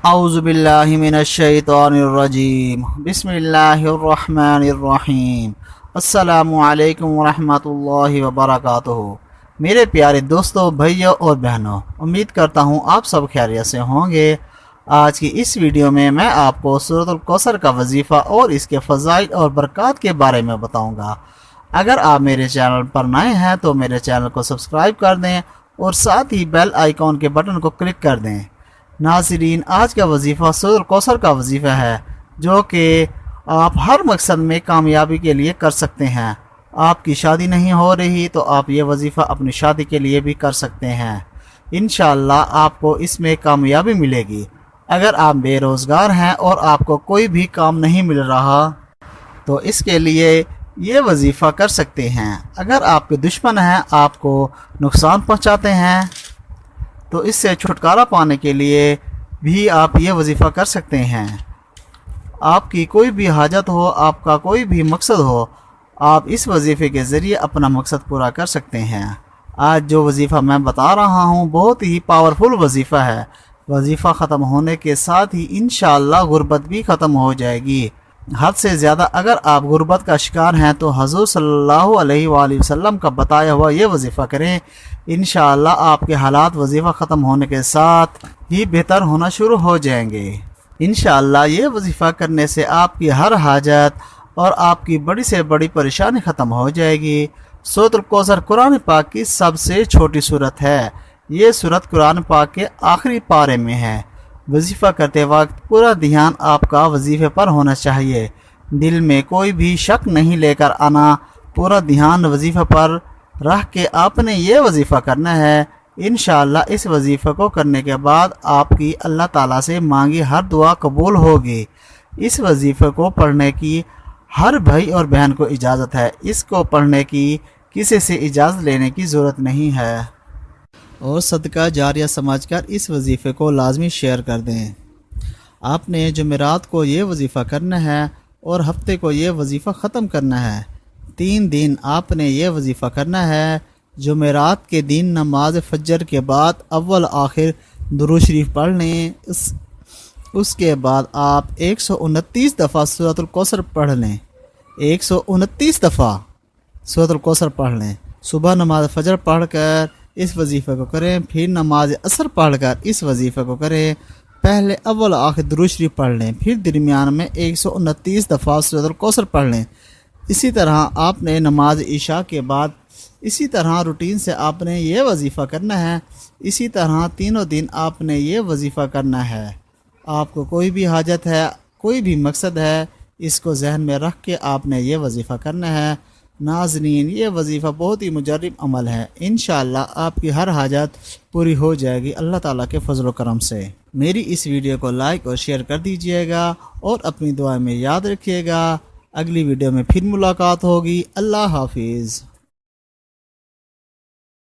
اعوذ باللہ من الشیطان الرجیم بسم اللہ الرحمن الرحیم السلام علیکم ورحمۃ اللہ وبرکاتہ۔ میرے پیارے دوستوں، بھائیوں اور بہنوں، امید کرتا ہوں آپ سب خیریت سے ہوں گے۔ آج کی اس ویڈیو میں آپ کو سورۃ الکوثر کا وظیفہ اور اس کے فضائل اور برکات کے بارے میں بتاؤں گا۔ اگر آپ میرے چینل پر نئے ہیں تو میرے چینل کو سبسکرائب کر دیں اور ساتھ ہی بیل آئیکن کے بٹن کو کلک کر دیں۔ ناظرین، آج کا وظیفہ سورۃ الکوثر کا وظیفہ ہے، جو کہ آپ ہر مقصد میں کامیابی کے لیے کر سکتے ہیں۔ آپ کی شادی نہیں ہو رہی تو آپ یہ وظیفہ اپنی شادی کے لیے بھی کر سکتے ہیں۔ انشاءاللہ آپ کو اس میں کامیابی ملے گی۔ اگر آپ بے روزگار ہیں اور آپ کو کوئی بھی کام نہیں مل رہا تو اس کے لیے یہ وظیفہ کر سکتے ہیں۔ اگر آپ کے دشمن ہیں، آپ کو نقصان پہنچاتے ہیں، تو اس سے چھٹکارا پانے کے لیے بھی آپ یہ وظیفہ کر سکتے ہیں۔ آپ کی کوئی بھی حاجت ہو، آپ کا کوئی بھی مقصد ہو، آپ اس وظیفے کے ذریعے اپنا مقصد پورا کر سکتے ہیں۔ آج جو وظیفہ میں بتا رہا ہوں بہت ہی پاورفل وظیفہ ہے۔ وظیفہ ختم ہونے کے ساتھ ہی انشاءاللہ غربت بھی ختم ہو جائے گی۔ حد سے زیادہ اگر آپ غربت کا شکار ہیں تو حضور صلی اللہ علیہ وآلہ وسلم کا بتایا ہوا یہ وظیفہ کریں۔ انشاءاللہ آپ کے حالات وظیفہ ختم ہونے کے ساتھ ہی بہتر ہونا شروع ہو جائیں گے۔ انشاءاللہ یہ وظیفہ کرنے سے آپ کی ہر حاجت اور آپ کی بڑی سے بڑی پریشانی ختم ہو جائے گی۔ سورۃ الکوثر قرآن پاک کی سب سے چھوٹی سورت ہے۔ یہ سورت قرآن پاک کے آخری پارے میں ہے۔ وظیفہ کرتے وقت پورا دھیان آپ کا وظیفے پر ہونا چاہیے۔ دل میں کوئی بھی شک نہیں لے کر آنا، پورا دھیان وظیفے پر رکھ کے آپ نے یہ وظیفہ کرنا ہے۔ انشاءاللہ اس وظیفے کو کرنے کے بعد آپ کی اللہ تعالیٰ سے مانگی ہر دعا قبول ہوگی۔ اس وظیفے کو پڑھنے کی ہر بھائی اور بہن کو اجازت ہے۔ اس کو پڑھنے کی کسی سے اجازت لینے کی ضرورت نہیں ہے، اور صدقہ جاریہ سمجھ کر اس وظیفے کو لازمی شیئر کر دیں۔ آپ نے جمعرات کو یہ وظیفہ کرنا ہے اور ہفتے کو یہ وظیفہ ختم کرنا ہے۔ 3 دن آپ نے یہ وظیفہ کرنا ہے۔ جمعرات کے دن نماز فجر کے بعد اول آخر درود شریف پڑھ لیں۔ اس کے بعد آپ 129 دفعہ سورۃ الکوثر پڑھ لیں۔ 129 دفعہ سورۃ الکوثر پڑھ لیں۔ صبح نماز فجر پڑھ کر اس وظیفے کو کریں، پھر نماز عصر پڑھ کر اس وظیفے کو کریں۔ پہلے اول آخر درود شریف پڑھ لیں، پھر درمیان میں 129 دفعہ سورۃ الکوثر پڑھ لیں۔ اسی طرح آپ نے نماز عشاء کے بعد اسی طرح روٹین سے آپ نے یہ وظیفہ کرنا ہے۔ اسی طرح تینوں دن آپ نے یہ وظیفہ کرنا ہے۔ آپ کو کوئی بھی حاجت ہے، کوئی بھی مقصد ہے، اس کو ذہن میں رکھ کے آپ نے یہ وظیفہ کرنا ہے۔ ناظرین، یہ وظیفہ بہت ہی مجرب عمل ہے۔ انشاءاللہ آپ کی ہر حاجت پوری ہو جائے گی اللہ تعالیٰ کے فضل و کرم سے۔ میری اس ویڈیو کو لائک اور شیئر کر دیجئے گا اور اپنی دعا میں یاد رکھیے گا۔ اگلی ویڈیو میں پھر ملاقات ہوگی۔ اللہ حافظ۔